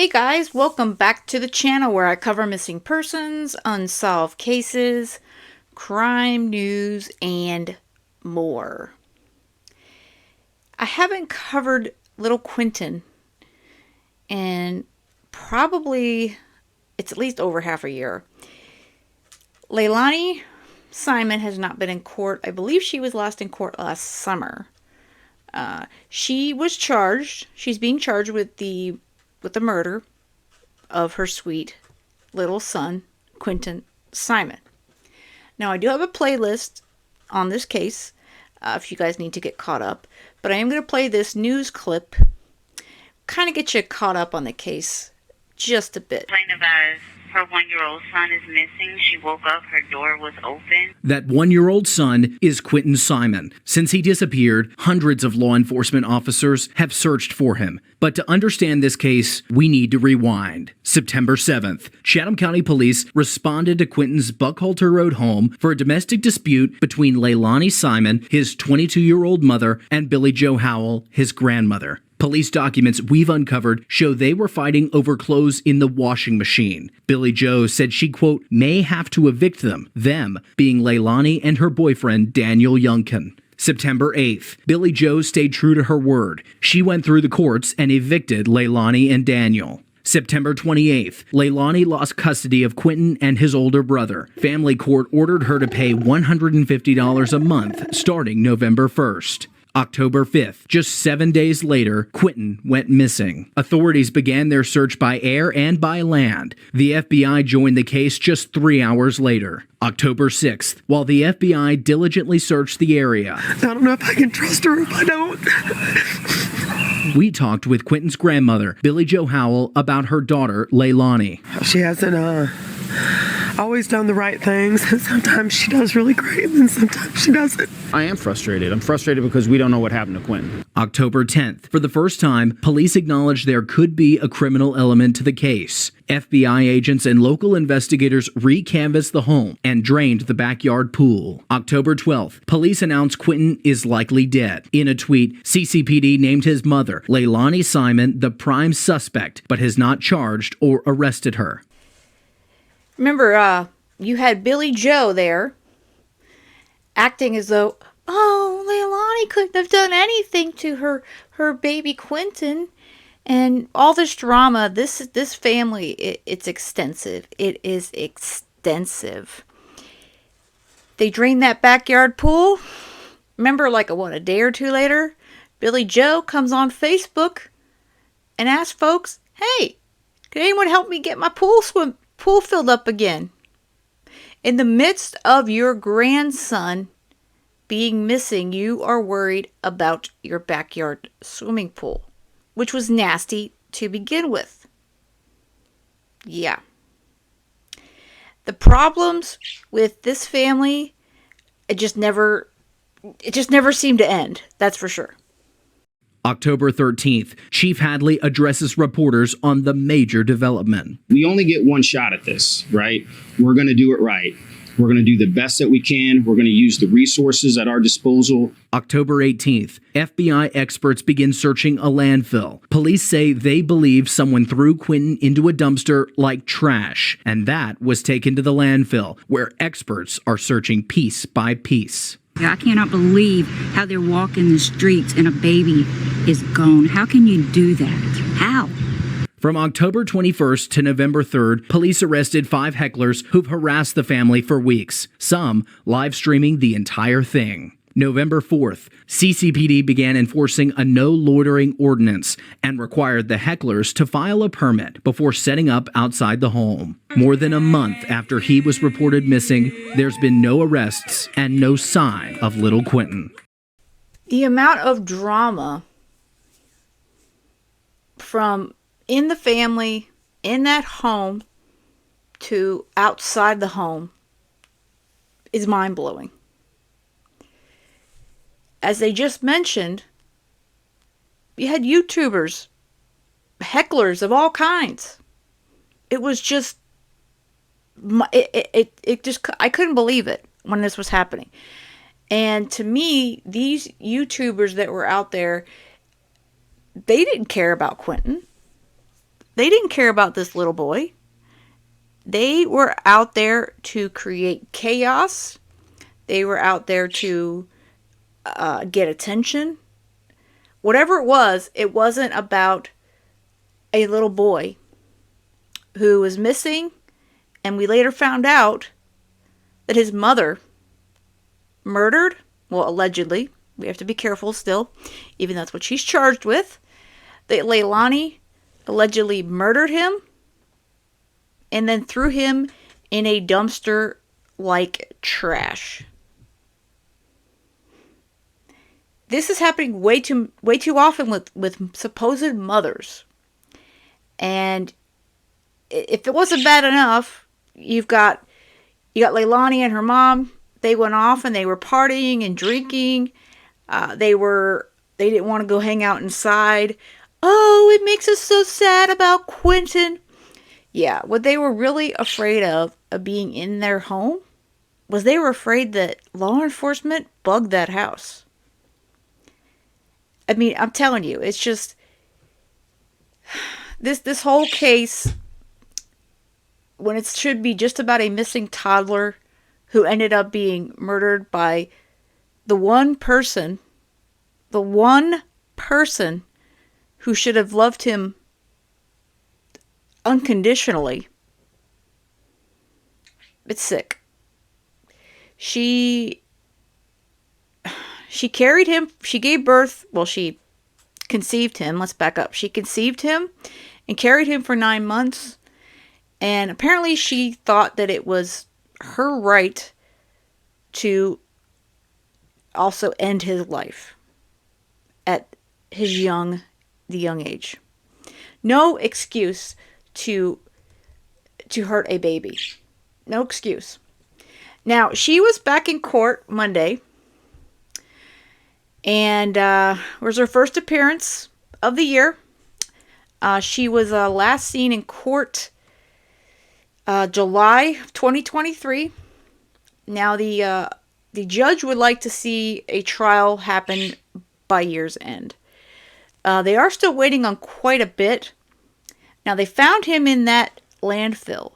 Hey guys, welcome back to the channel where I cover missing persons, unsolved cases, crime news, and more. I haven't covered little Quentin in probably, it's at least over half a year. Leilani Simon has not been in court. I believe she was last in court last summer. She was charged. She's being charged with the murder of her sweet little son, Quentin Simon. Now, I do have a playlist on this case if you guys need to get caught up, but I am going to play this news clip, kind of get you caught up on the case just a bit. Her 1-year-old son is missing. She woke up, her door was open. That 1-year-old son is Quentin Simon. Since he disappeared, hundreds of law enforcement officers have searched for him. But to understand this case, we need to rewind. September 7th, Chatham County Police responded to Quentin's Buckhalter Road home for a domestic dispute between Leilani Simon, his 22-year-old mother, and Billy Joe Howell, his grandmother. Police documents we've uncovered show they were fighting over clothes in the washing machine. Billy Joe said she, quote, may have to evict them being Leilani and her boyfriend, Daniel Youngkin. September 8th, Billy Joe stayed true to her word. She went through the courts and evicted Leilani and Daniel. September 28th, Leilani lost custody of Quentin and his older brother. Family court ordered her to pay $150 a month starting November 1st. October 5th, just 7 days later, Quentin went missing. Authorities began their search by air and by land. The FBI joined the case just 3 hours later. October 6th, while the FBI diligently searched the area. I don't know if I can trust her if I don't. We talked with Quentin's grandmother, Billy Joe Howell, about her daughter, Leilani. She hasn't always done the right things. Sometimes she does really great, and then sometimes she doesn't. I am frustrated. I'm frustrated because we don't know what happened to Quentin. October 10th, for the first time, police acknowledged there could be a criminal element to the case. FBI agents and local investigators re-canvassed the home and drained the backyard pool. October 12th, police announced Quentin is likely dead. In a tweet, CCPD named his mother, Leilani Simon, the prime suspect, but has not charged or arrested her. Remember, you had Billy Joe there acting as though, oh, Leilani couldn't have done anything to her baby Quentin. And all this drama, this family, it's extensive. It is extensive. They drained that backyard pool. Remember, like, a day or two later, Billy Joe comes on Facebook and asks folks, hey, could anyone help me get my pool filled up again? In the midst of your grandson being missing, you are worried about your backyard swimming pool, which was nasty to begin with. Yeah. The problems with this family, it just never seemed to end. That's for sure. October 13th, Chief Hadley addresses reporters on the major development. We only get one shot at this, right? We're going to do it right. We're going to do the best that we can. We're going to use the resources at our disposal. October 18th, FBI experts begin searching a landfill. Police say they believe someone threw Quentin into a dumpster like trash, and that was taken to the landfill, where experts are searching piece by piece. I cannot believe how they're walking the streets and a baby is gone. How can you do that? How? From October 21st to November 3rd, police arrested 5 hecklers who've harassed the family for weeks, some live streaming the entire thing. November 4th, CCPD began enforcing a no loitering ordinance and required the hecklers to file a permit before setting up outside the home. More than a month after he was reported missing, there's been no arrests and no sign of little Quentin. The amount of drama from in the family, in that home, to outside the home is mind-blowing. As they just mentioned, you had YouTubers, hecklers of all kinds. It was just, I couldn't believe it when this was happening. And to me, these YouTubers that were out there, they didn't care about Quentin. They didn't care about this little boy. They were out there to create chaos. They were out there to get attention. Whatever it wasn't about a little boy who was missing, and we later found out that his mother murdered, well, allegedly, we have to be careful still, even that's what she's charged with, that Leilani allegedly murdered him and then threw him in a dumpster like trash. This is happening way too often with supposed mothers. And if it wasn't bad enough, you got Leilani and her mom. They went off and they were partying and drinking. They didn't want to go hang out inside. Oh, it makes us so sad about Quentin. Yeah, what they were really afraid of being in their home was they were afraid that law enforcement bugged that house. I mean, I'm telling you, it's just this whole case, when it should be just about a missing toddler who ended up being murdered by the one person who should have loved him unconditionally. It's sick. She carried him, she gave birth, well, she conceived him, let's back up. She conceived him and carried him for 9 months, and apparently she thought that it was her right to also end his life at the young age. No excuse to hurt a baby. No excuse. Now, she was back in court Monday, and was her first appearance of the year. She was last seen in court July 2023. Now, the judge would like to see a trial happen by year's end. They are still waiting on quite a bit. Now, they found him in that landfill.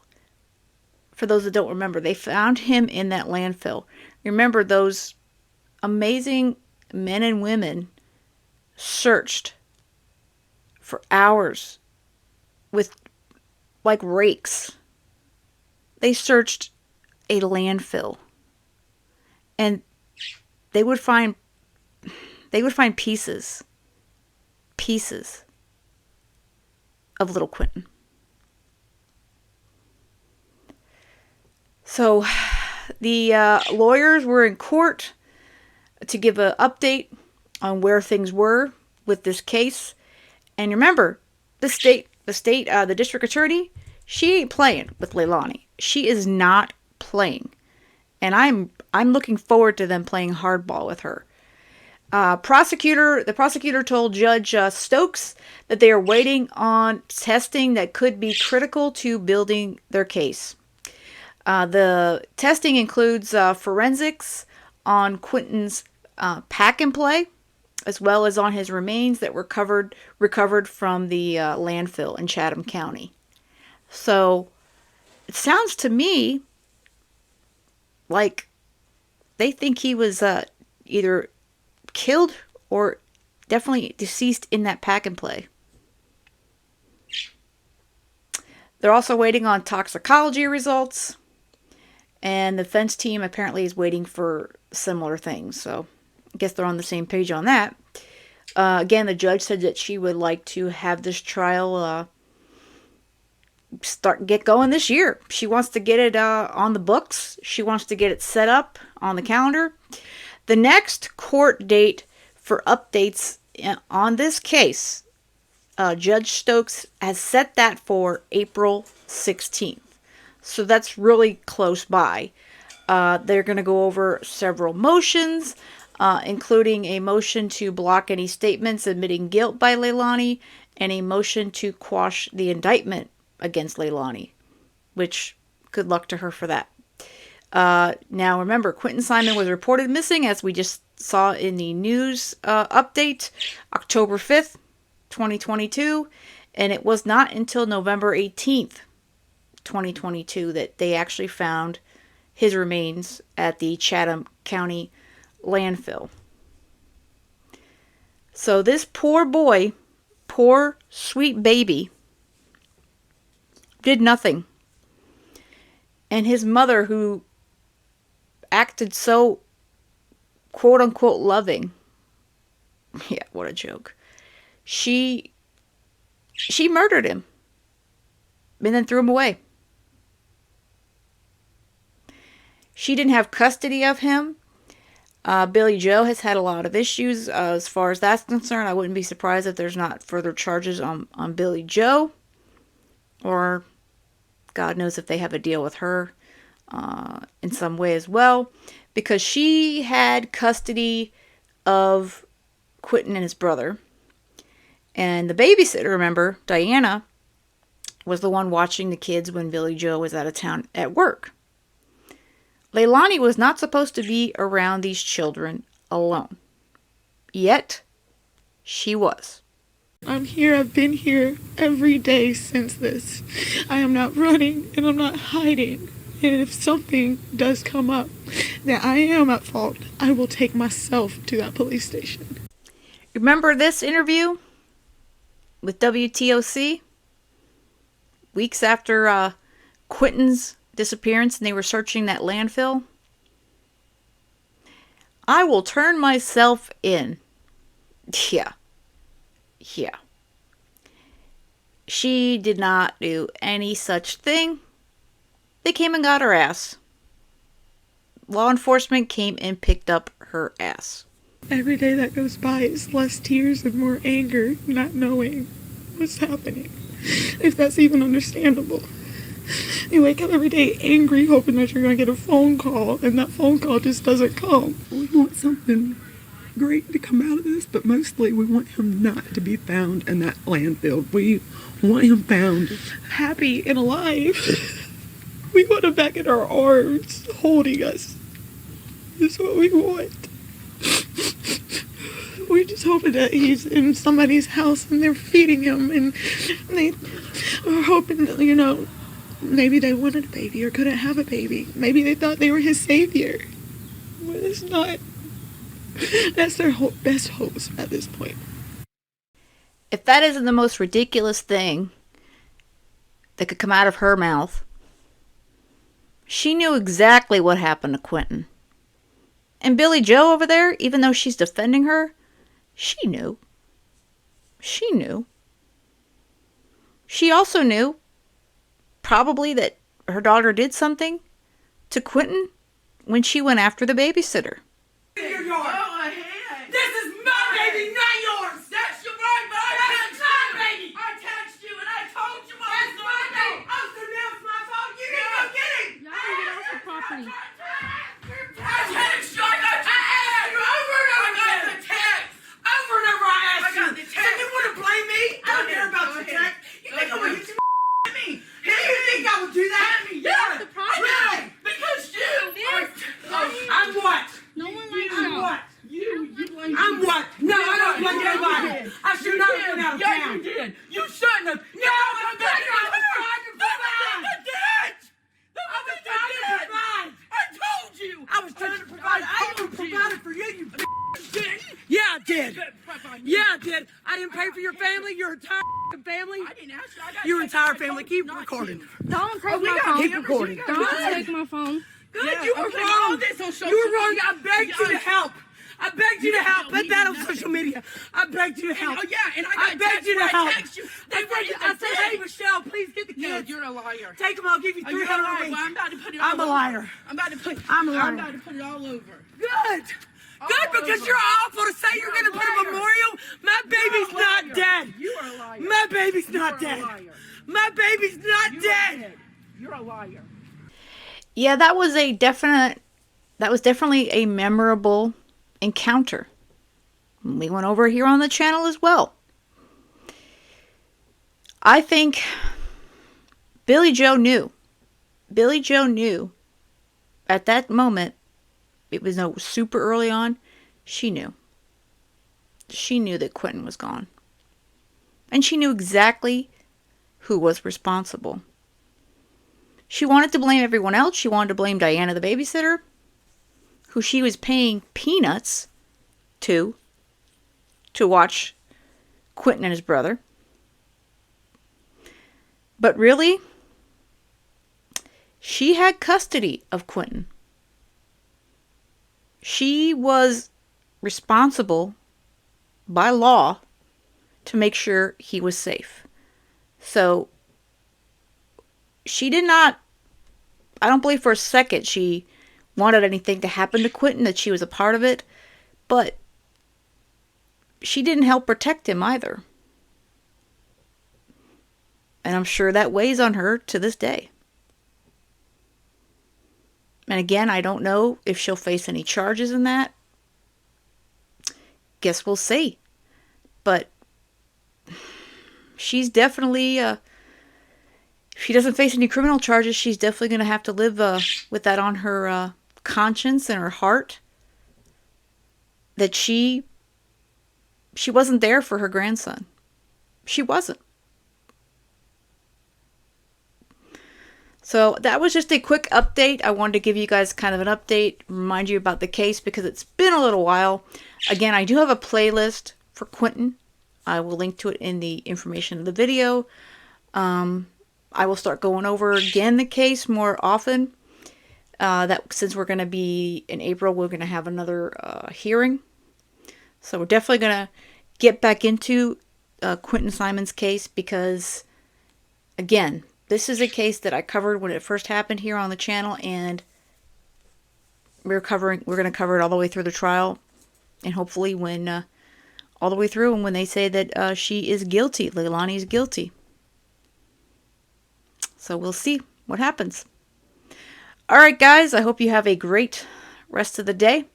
For those that don't remember, they found him in that landfill. Remember, those amazing men and women searched for hours with, like, rakes. They searched a landfill. And they would find pieces of little Quentin. So the lawyers were in court to give an update on where things were with this case. And remember, the district attorney, she ain't playing with Leilani. She is not playing. And I'm looking forward to them playing hardball with her. The prosecutor told Judge Stokes that they are waiting on testing that could be critical to building their case. The testing includes forensics on Quentin's pack and play, as well as on his remains that were recovered from the landfill in Chatham County. So it sounds to me like they think he was either killed or definitely deceased in that pack and play. They're also waiting on toxicology results, and the defense team apparently is waiting for similar things. So I guess they're on the same page on that. Again, the judge said that she would like to have this trial get going this year. She wants to get it on the books. She wants to get it set up on the calendar. The next court date for updates on this case, Judge Stokes has set that for April 16th. So that's really close by. They're going to go over several motions, including a motion to block any statements admitting guilt by Leilani and a motion to quash the indictment against Leilani, which good luck to her for that. Now, remember, Quentin Simon was reported missing, as we just saw in the news update, October 5th, 2022. And it was not until November 18th, 2022, that they actually found his remains at the Chatham County landfill. So this poor boy, poor sweet baby, did nothing. And his mother, who acted so quote unquote loving, yeah, what a joke, she murdered him and then threw him away. She didn't have custody of him. Billy Joe has had a lot of issues as far as that's concerned. I wouldn't be surprised if there's not further charges on Billy Joe. Or God knows if they have a deal with her in some way as well. Because she had custody of Quentin and his brother. And the babysitter, remember, Diana, was the one watching the kids when Billy Joe was out of town at work. Leilani was not supposed to be around these children alone. Yet, she was. I'm here. I've been here every day since this. I am not running and I'm not hiding. And if something does come up that I am at fault, I will take myself to that police station. Remember this interview with WTOC? Weeks after Quentin's disappearance and they were searching that landfill. I will turn myself in. Yeah. She did not do any such thing. They came and got her ass. Law enforcement came and picked up her ass. Every day that goes by is less tears and more anger, not knowing what's happening. If that's even understandable. You wake up every day angry, hoping that you're going to get a phone call, and that phone call just doesn't come. We want something great to come out of this, but mostly we want him not to be found in that landfill. We want him found Happy and alive. We want him back in our arms, holding us. That's what we want. We're just hoping that he's in somebody's house and they're feeding him, and they are hoping that, maybe they wanted a baby or couldn't have a baby. Maybe they thought they were his savior. But it's not. That's their best hopes at this point. If that isn't the most ridiculous thing that could come out of her mouth, she knew exactly what happened to Quentin. And Billy Joe over there, even though she's defending her, she knew. She knew. She also knew, probably, that her daughter did something to Quentin when she went after the babysitter. Your yard. Go ahead. This is my baby, not yours. That's your right, but that's my baby. I text you and I told you what was going on. Oh, so now it's my fault. You didn't go get him. Y'all need to get off the property. I text you. I got you. I asked you over and over. I got the text. Over and over I asked you. So you want to blame me? I don't care about your text. You think I'm going to hit your me? Who do you think I would do that? Yeah. Really? Because you. I'm what? No one likes I'm you. what? I'm what? No, I don't blame anybody. I should not have been out of town. Yeah, you did. You shouldn't have. No, I'm trying to provide. I did. I was trying to provide. I told you. I was trying to provide. I even provided for you. You didn't. Yeah, I did. Yeah, I did. I didn't pay for your family. Your entire family. I didn't ask you. Your entire family. Keep recording. Don't take my phone. Keep recording. Don't take my phone. Good, you were wrong. You were wrong. I begged you to help. I begged you to help. Put that on social media. I begged you to help. Oh, yeah, and I begged you to help. I said, hey, Michelle, please get the kids. You're a liar. Take them. I'll give you $300 a week. I'm about to put it all over. I'm a liar. I'm about to put it all over. Good. Good, because you're awful to say you're going to put a memorial. My baby's not dead. You are a liar. My baby's not dead. My baby's not dead. You're a liar. Yeah, that was definitely a memorable encounter. We went over here on the channel as well. I think Billy Joe knew. Billy Joe knew at that moment, it was super early on, she knew. She knew that Quentin was gone. And she knew exactly who was responsible. She wanted to blame everyone else. She wanted to blame Diana, the babysitter, who she was paying peanuts to watch Quentin and his brother. But really, she had custody of Quentin. She was responsible by law to make sure he was safe. So she did not, I don't believe for a second she wanted anything to happen to Quentin, that she was a part of it, but she didn't help protect him either. And I'm sure that weighs on her to this day. And again, I don't know if she'll face any charges in that. Guess we'll see. But she's definitely, if she doesn't face any criminal charges, she's definitely going to have to live with that on her conscience and her heart. That she wasn't there for her grandson. She wasn't. So that was just a quick update. I wanted to give you guys kind of an update, remind you about the case because it's been a little while. Again, I do have a playlist for Quentin. I will link to it in the information of the video. I will start going over again the case more often. That since we're going to be in April, we're going to have another hearing. So we're definitely going to get back into Quentin Simon's case because, again, this is a case that I covered when it first happened here on the channel, and we're going to cover it all the way through the trial, and hopefully when all the way through, and when they say that she is guilty, Leilani is guilty. So we'll see what happens. All right, guys, I hope you have a great rest of the day,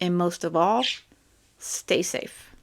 and most of all, stay safe.